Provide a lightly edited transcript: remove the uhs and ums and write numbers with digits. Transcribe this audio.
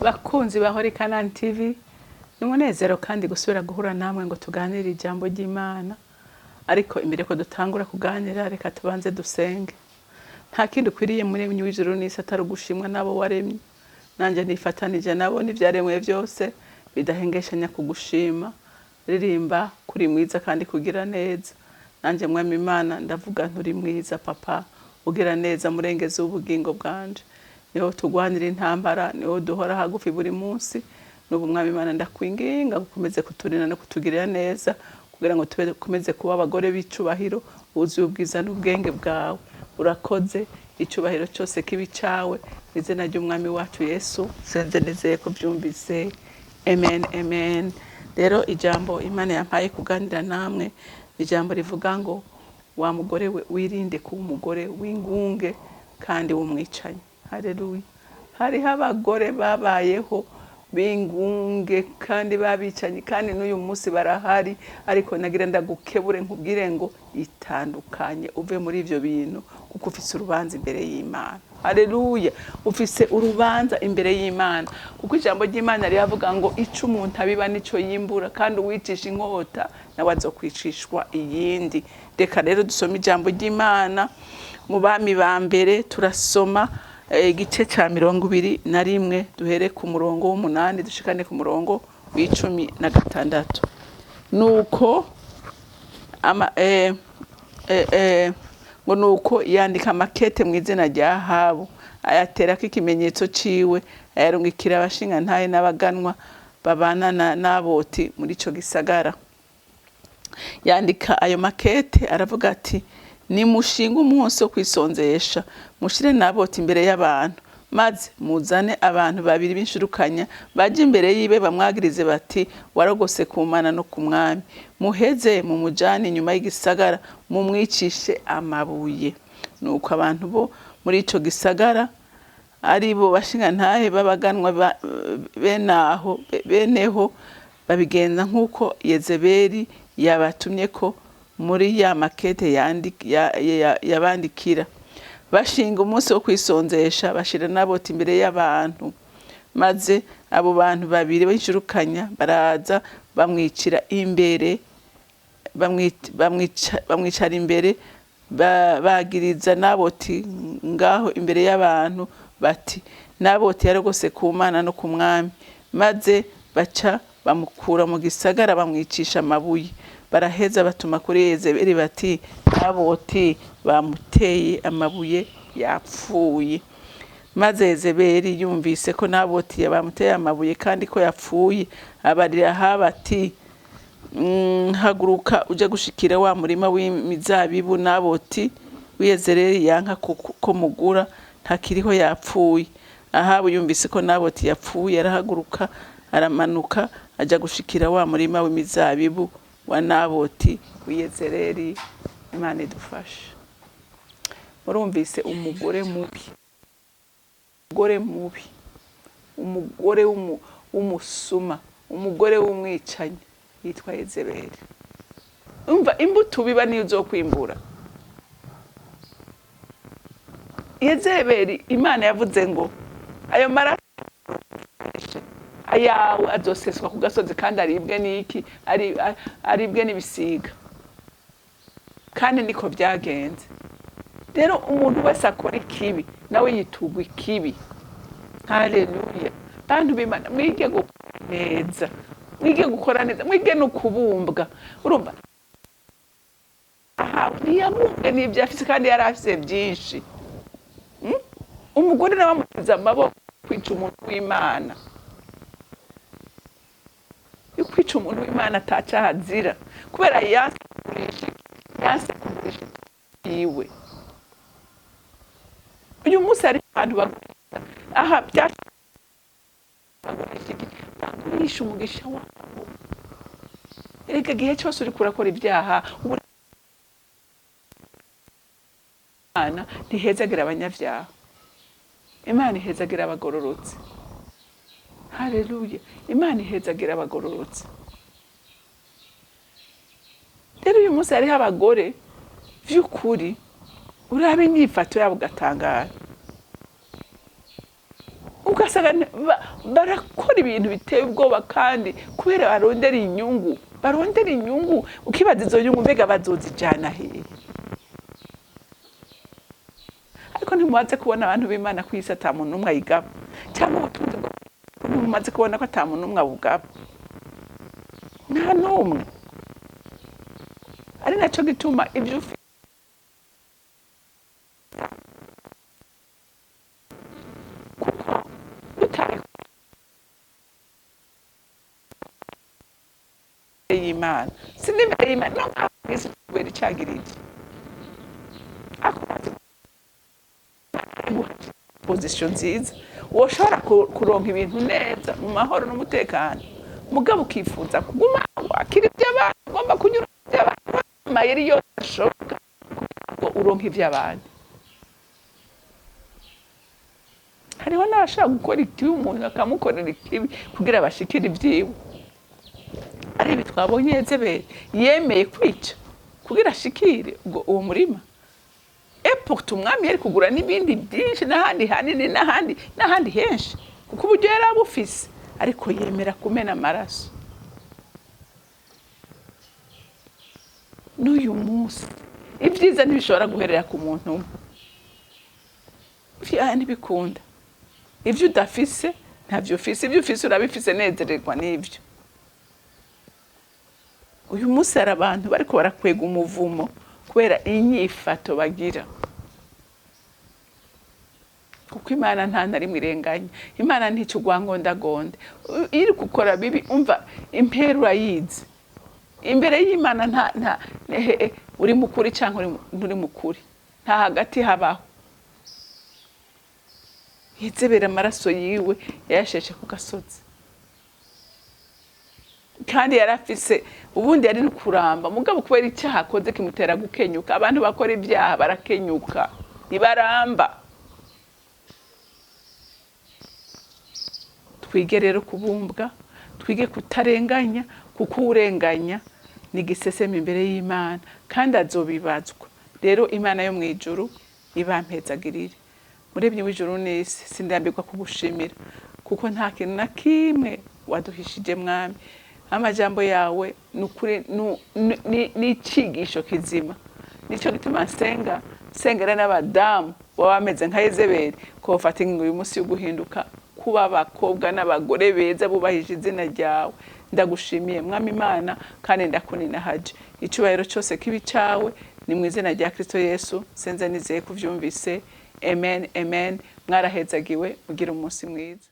Bakunzi ba CANAAN TV, n'umunezero kandi gusubira guhura namwe ngo tuganire ijambo ry'Imana. Ariko imbere ko dutangura kuganira, reka tubanze dusenge. Nta kindi ukwiriye muri w'ijuru n'isi atari ugushimwa nabo waremye. Nanje nifatanije nabo n'ivyaremwe byose bidahengeshanya kugushima. Ririmba kuri mwiza kandi kugira neza. Nanje mwami Imana ndavuga nturi mwiza papa, ugira neza murengeze ubugingo bwanje. Niho tugwanira intambara, niho duhora hagufi buri munsi. N'ubu mwami Imana ndakwinginga gukomeze kuturina no kutugirira neza, kugira ngo tukomeze kuba abagore b'icubahiro, uzuye ubwiza n'ubwenge bwawe. Urakoze, icubahiro cyose kibi cawe, izina ry'umwami wacu Yesu, senze nezeye ko byumvise. Amen, amen. Rero ijambo Imana yampaye kuganira namwe, ijambo rivuga ngo wa mugore we wirinde kuba umugore w'ingunge kandi w'umwicanyi. Haleluya. Hariho abagore babayeho bingunge kandi babicanye, kandi n'uyu munsi barahari, ariko nagira ndagukebure nkubwire ngo itandukanye uve muri ivyo bintu, kuko ufise urubanza imbere y'Imana. Haleluya. Ufise urubanza imbere y'Imana, kuko ijambo ry'Imana rivuga ngo ico umuntu abiba nico yimbura, kandi uwicisha inkota nawe azokwicishwa iyindi. Reka rero dusome ijambo ry'Imana mu Bami ba mbere, turasoma igice ca 21 duhere ku murongo w'8 dushikane ku murongo w'16. Nuko ngo nuko yandika makete mu izina rya Ahabu, ayaterako ikimenyetso ciwe, ayarungikira abashinga ntaye n'abaganwa babana na Naboti muri ico gisagara. Yandika ayo makete aravuga ati, nimushinga umunsi wo kwisonzesha, mushire Naboti imbere y'abantu, maze muzane abantu babiri b'inshurukanya baje imbere yibe bamwagirize bati, warogose ku Mana no ku mwami. Muheze mumujane inyuma y'igisagara, mumwicishe amabuye. Nuko abantu bo muri ico gisagara ari bo bashinga ntahe babaganwa beneho babigenza nk'uko Yezebeli yabatumye ko muri ya makete yabandikira. Bashinga umunsi wo kwisonzesha, bashira Naboti imbere y'abantu, maze abo bantu babiri b'inshurukanya baraza bamwicira imbere, bamwicara imbere, bagiriza Naboti ngaho imbere y'abantu bati, Naboti yarogose ku Mana no ku mwami. Maze baca bamukura mu gisagara bamwicisha amabuye. Baraheza batuma kuri Yezebeli bati, Naboti bamuteye amabuye yapfuye. Maze Yezebeli yumvise ko Naboti bamuteye amabuye kandi ko yapfuye, abarira Ahabu ati, haguruka uje gushikira wa murima w'imizabibu Naboti w'Yezereli yanka ko mugura, ntakiriho yapfuye. Ahabu yumvise ko Naboti yapfuye, arahaguruka aramanuka aja gushikira wa murima w'imizabibu wa Naboti w'Yezereli. Imana idufashe. Murumvise umugore mubi, umugore w'umusuma, umugore w'umwicanyi yitwa Yezebeli. Umva imbuto biba niyo uzokwimbura. Yezebeli Imana yavuze ngo ayo maraso ayawe azoseswa ku gasozi, kandi aribwe n'iki? Aribwe n'ibisiga. Kandi niko byagenze. Rero umuntu wese akora ikibi nawe yitugwa ikibi. Haleluya. Bantu b'Imana, mwige gukora neza, mwige gukora neza, mwige no kubumbwa. Urumva ntiyabumbwe n'ibyo afise, kandi yari afise byinshi. Umugore nawe amukiza amaboko kwica umuntu w'Imana. Kwica umuntu w'Imana atacaha azira, kubera yanse kugurisha iwe. Uyu munsi hari abantu bagurisha bagurisha umugisha wabo. Erega gihe cyose uri kurakora ibyaha, Imana ntihezagira abanyavyaha, Imana ihezagira abagororotse. Haleluya. Imana ihezagira abagororotse. Rero uyu munsi hariho abagore vy'ukuri urabe inyifato yabo ugatangara. ugasanga barakora ibintu biteye ubwoba kandi kubera barondera inyungu ukibaza izo nyungu mbega bazozijana hehe. Ariko ntimumaze kubona abantu b'Imana kw'isi ata muntu n'umwe ayigaba, cyangwa ubutunzi bwo mumaze kubona ko ata muntu n'umwe abugaba, nta n'umwe. Ari naco gituma ibyo kuko utari y'Imana sinimere y'Imana no kwisi kubera icagirije position nziza woshobora kuronka ibintu neza mu mahoro n'umutekano, mugabo ukifuza kuguma wakira iby'abantu, ugomba kunyura iby'abantu amayeri yose ashoboka ngo uronka iby'abantu. Hariho n'abashaka gukora ikibi umuntu akamukorera ikibi kugira bashikire ibyiwe. Ari ibi twabonye Yezebeli yemeye kwica kugira ashikire uwo murima. Pourtant umwami yari kugura n'ibindi byinshi n'ahandi hanini n'ahandi henshi kuko uburyo yari abufise, ariko yemera kumena amaraso. N'uyu munsi ibyiza ntibishobora guherera ku muntu umwe, ntibikunda. Ibyo udafise ntabyo ufise, ibyo ufise urabifise nezererwa n'ibyo. Uyu munsi hari abantu bariko barakwega umuvumo kubera inyifato bagira, kuko Imana nta na rimwe irenganya. Imana ntico ugwangondagonde, iri gukora bibi umva impera urayizi. Imbere y'Imana nta uri mukuri cyangwa uri mukuri, nta hagati habaho. Yezebeli amaraso yiwe yayasheshe ku gasozi, kandi yarafise ubundi yari kuramba, mugabo kubera icyaha akoze kimutera gukenyuka. Abantu bakora ibyaha barakenyuka, ntibaramba. Twige rero kubumbwa, twige kutarenganya, kuko urenganya ni giseseme imbere y'Imana kandi azobibazwa. Rero Imana yo mwijuru ibampezagirire. Muremyi w'ijuru n'isi, sindambirwa kugushimira kuko nta kintu na kimwe waduhishije Mwami. Amajambo yawe nukuri ni icigisho kizima. Nico gituma sengera n'abadamu baba bameze nka Yezebeli ko bafata ingingo uyu munsi yo guhinduka kuba abakobwa n'abagore beza bubahije izina ryawe. Ndagushimiye Mwami Imana kandi ndakuninahaje. Icubahiro cyose kibi cawe ni mu izina rya Kristo Yesu senze nizeye kuvyumvise. Amen, amen. Mwarahezagiwe, ugira umunsi mwiza.